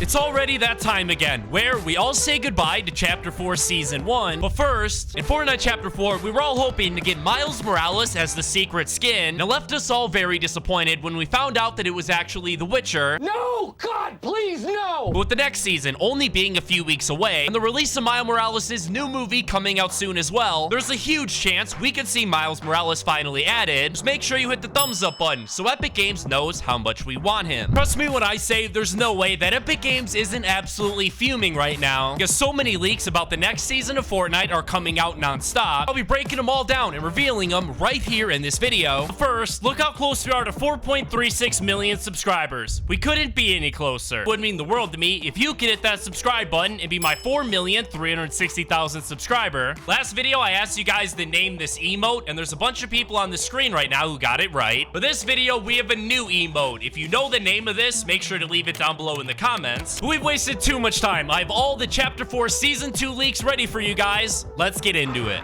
It's already that time again, where we all say goodbye to Chapter 4 Season 1. But first, in Fortnite Chapter 4, we were all hoping to get Miles Morales as the secret skin, and it left us all very disappointed when we found out that it was actually The Witcher. No! God, please, no! But with the next season only being a few weeks away, and the release of Miles Morales' new movie coming out soon as well, there's a huge chance we could see Miles Morales finally added. Just make sure you hit the thumbs up button so Epic Games knows how much we want him. Trust me when I say there's no way that Epic Games isn't absolutely fuming right now, because so many leaks about the next season of Fortnite are coming out non-stop. I'll be breaking them all down and revealing them right here in this video. First, look how close we are to 4.36 million subscribers. We couldn't be any closer. It would mean the world to me if you could hit that subscribe button and be my 4,360,000 subscriber. Last video, I asked you guys to name this emote, and there's a bunch of people on the screen right now who got it right. For this video, we have a new emote. If you know the name of this, make sure to leave it down below in the comments. We've wasted too much time. I have all the Chapter 4 Season 2 leaks ready for you guys. Let's get into it.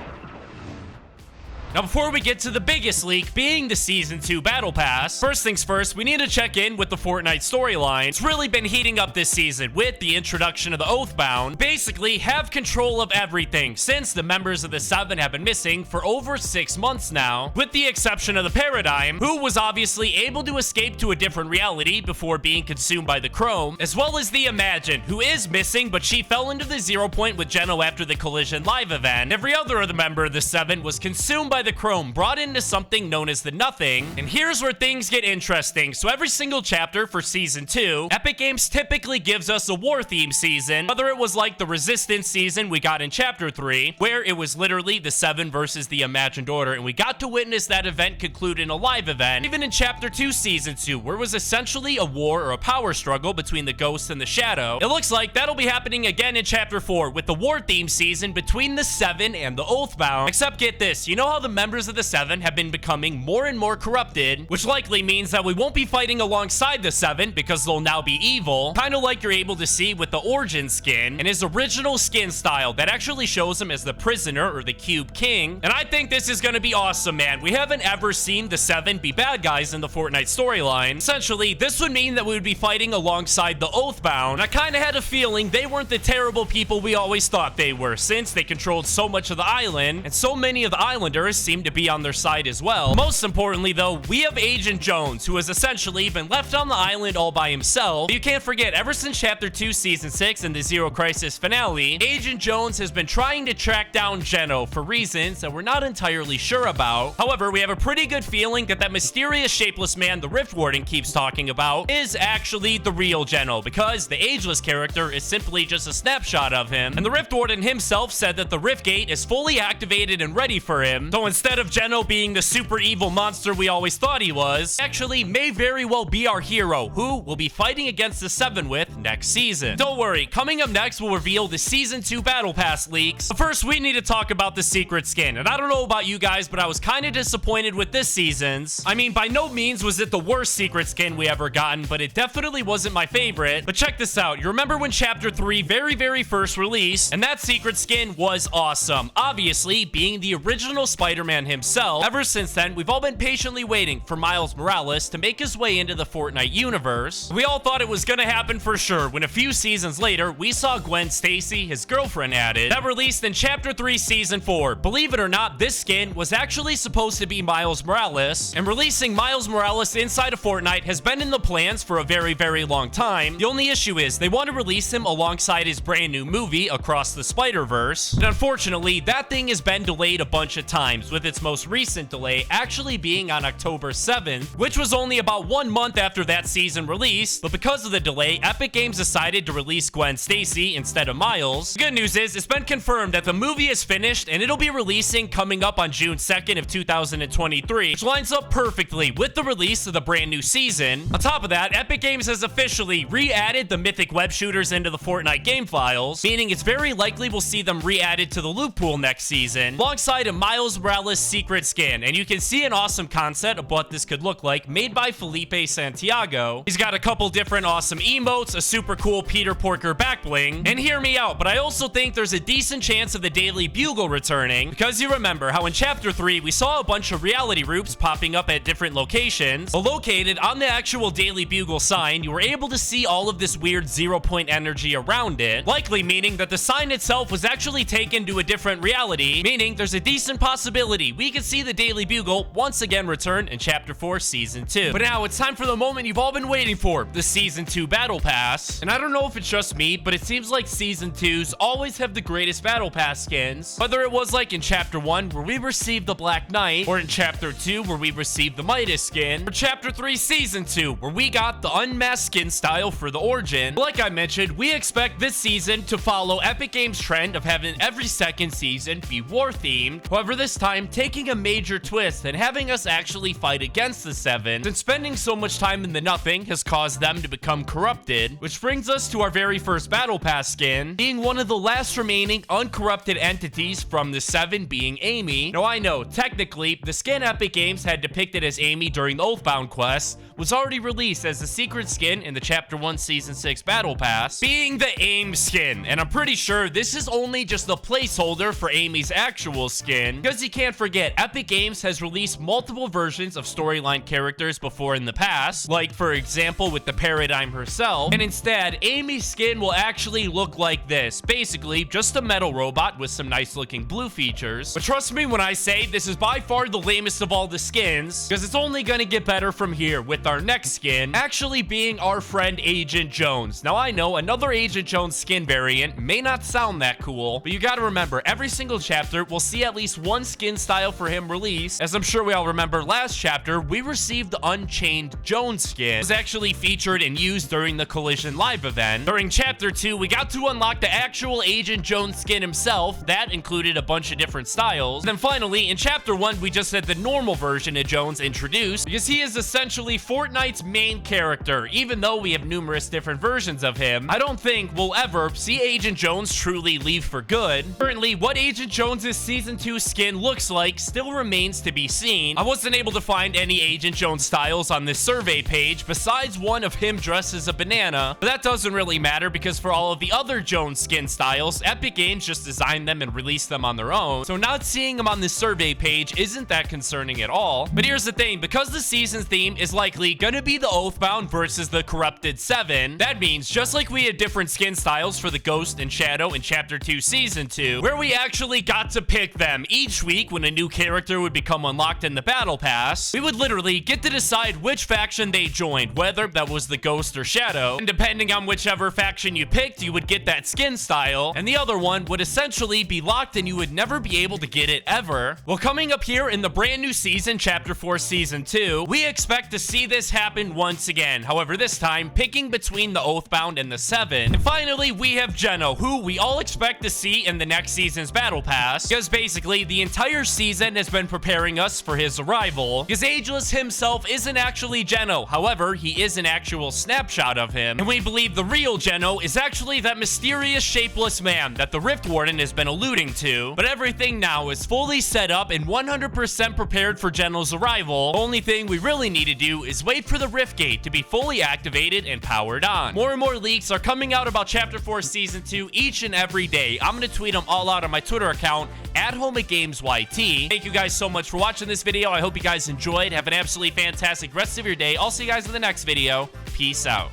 Now, before we get to the biggest leak, being the Season 2 Battle Pass, first things first, we need to check in with the Fortnite storyline. It's really been heating up this season with the introduction of the Oathbound. Basically, have control of everything, since the members of the Seven have been missing for over 6 months now, with the exception of the Paradigm, who was obviously able to escape to a different reality before being consumed by the Chrome, as well as the Imagine, who is missing, but she fell into the 0 point with Geno after the Collision Live event. Every other of the member of the Seven was consumed by the Chrome, brought into something known as the Nothing. And here's where things get interesting. So every single chapter for Season 2, Epic Games typically gives us a war theme season, whether it was like the Resistance season we got in Chapter 3, where it was literally the Seven versus the Imagined Order, and we got to witness that event conclude in a live event. Even in Chapter 2 Season 2, where it was essentially a war or a power struggle between the Ghost and the Shadow. It looks like that'll be happening again in Chapter 4 with the war theme season between the Seven and the Oathbound. Except get this, you know how the members of the Seven have been becoming more and more corrupted, which likely means that we won't be fighting alongside the Seven because they'll now be evil, kind of like you're able to see with the Origin skin and his original skin style that actually shows him as the prisoner or the Cube King. And I think this is going to be awesome, man. We haven't ever seen the Seven be bad guys in the Fortnite storyline. Essentially, this would mean that we would be fighting alongside the Oathbound. I kind of had a feeling they weren't the terrible people we always thought they were, since they controlled so much of the island, and so many of the islanders seem to be on their side as well. Most importantly though, we have Agent Jones, who has essentially been left on the island all by himself. But you can't forget, ever since Chapter 2 Season 6 and the Zero Crisis finale, Agent Jones has been trying to track down Geno for reasons that we're not entirely sure about. However, we have a pretty good feeling that that mysterious shapeless man the Rift Warden keeps talking about is actually the real Geno, because the ageless character is simply just a snapshot of him, and the Rift Warden himself said that the Rift Gate is fully activated and ready for him. So instead of Geno being the super evil monster we always thought he was, actually may very well be our hero, who we'll be fighting against the Seven with next season. Don't worry, coming up next we'll reveal the Season 2 Battle Pass leaks. But first, we need to talk about the secret skin. And I don't know about you guys, but I was kind of disappointed with this season's. I mean, by no means was it the worst secret skin we ever gotten, but it definitely wasn't my favorite. But check this out. You remember when Chapter 3 very first released, and that secret skin was awesome. Obviously, being the original Spider-Man himself. Ever since then, we've all been patiently waiting for Miles Morales to make his way into the Fortnite universe. We all thought it was gonna happen for sure when a few seasons later, we saw Gwen Stacy, his girlfriend, added. That released in Chapter 3 Season 4. Believe it or not, this skin was actually supposed to be Miles Morales, and releasing Miles Morales inside of Fortnite has been in the plans for a very long time. The only issue is they want to release him alongside his brand new movie, Across the Spider-Verse. And unfortunately, that thing has been delayed a bunch of times, with its most recent delay actually being on October 7th, which was only about 1 month after that season released. But because of the delay, Epic Games decided to release Gwen Stacy instead of Miles. The good news is, it's been confirmed that the movie is finished and it'll be releasing coming up on June 2nd of 2023, which lines up perfectly with the release of the brand new season. On top of that, Epic Games has officially re-added the mythic web shooters into the Fortnite game files, meaning it's very likely we'll see them re-added to the loot pool next season, alongside a Miles Morales Morales secret skin, and you can see an awesome concept of what this could look like made by Felipe Santiago. He's got a couple different awesome emotes, a super cool Peter Porker back bling, and hear me out, but I also think there's a decent chance of the Daily Bugle returning, because you remember how in Chapter 3 we saw a bunch of reality roops popping up at different locations, but located on the actual Daily Bugle sign, you were able to see all of this weird 0-point energy around it, likely meaning that the sign itself was actually taken to a different reality, meaning there's a decent possibility we could see the Daily Bugle once again return in Chapter 4 Season 2. But now it's time for the moment you've all been waiting for, the Season 2 Battle Pass. And I don't know if it's just me, but it seems like Season 2s always have the greatest Battle Pass skins. Whether it was like in Chapter 1 where we received the Black Knight, or in Chapter 2 where we received the Midas skin, or Chapter 3 Season 2 where we got the unmasked skin style for the Origin. Like I mentioned, we expect this season to follow Epic Games' trend of having every second season be war themed. However, this time taking a major twist and having us actually fight against the Seven, since spending so much time in the nothing has caused them to become corrupted, which brings us to our very first Battle Pass skin, being one of the last remaining uncorrupted entities from the Seven, being Amy. Now I know, technically, the skin Epic Games had depicted as Amy during the Oathbound quest was already released as a secret skin in the Chapter 1 Season 6 Battle Pass, being the AIM skin, and I'm pretty sure this is only just a placeholder for Amy's actual skin, because you can't forget, Epic Games has released multiple versions of storyline characters before in the past, like for example with the Paradigm herself, and instead, Amy's skin will actually look like this, basically just a metal robot with some nice looking blue features. But trust me when I say this is by far the lamest of all the skins, because it's only gonna get better from here, with our next skin actually being our friend Agent Jones. Now I know another Agent Jones skin variant may not sound that cool, but you gotta remember, every single chapter we'll see at least one skin style for him released. As I'm sure we all remember, last chapter we received the Unchained Jones skin. It was actually featured and used during the Collision Live event. During Chapter 2 we got to unlock the actual Agent Jones skin himself. That included a bunch of different styles. And then finally in Chapter 1 we just had the normal version of Jones introduced, because he is essentially Fortnite's main character. Even though we have numerous different versions of him, I don't think we'll ever see Agent Jones truly leave for good. Currently, what Agent Jones's Season 2 skin looks like still remains to be seen. I wasn't able to find any Agent Jones styles on this survey page besides one of him dressed as a banana, but that doesn't really matter because for all of the other Jones skin styles, Epic Games just designed them and released them on their own, so not seeing them on this survey page isn't that concerning at all. But here's the thing, because the season's theme is likely gonna be the Oathbound versus the Corrupted Seven, that means just like we had different skin styles for the Ghost and Shadow in Chapter 2 Season 2, where we actually got to pick them each week when a new character would become unlocked in the Battle Pass, we would literally get to decide which faction they joined, whether that was the Ghost or Shadow, and depending on whichever faction you picked, you would get that skin style, and the other one would essentially be locked and you would never be able to get it ever. Well, coming up here in the brand new season, Chapter 4 Season 2, we expect to see this happen once again. However, this time, picking between the Oathbound and the Seven. And finally, we have Geno, who we all expect to see in the next season's Battle Pass, because basically, the entire season has been preparing us for his arrival, because Ageless himself isn't actually Geno. However, he is an actual snapshot of him, and we believe the real Geno is actually that mysterious shapeless man that the Rift Warden has been alluding to. But everything now is fully set up and 100% prepared for Geno's arrival. The only thing we really need to do is wait for the Rift Gate to be fully activated and powered on. More and more leaks are coming out about Chapter 4 Season 2 each and every day. I'm gonna tweet them all out on my Twitter account at HomeAtGamesYT. Thank you guys so much for watching this video. I hope you guys enjoyed. Have an absolutely fantastic rest of your day. I'll see you guys in the next video. Peace out.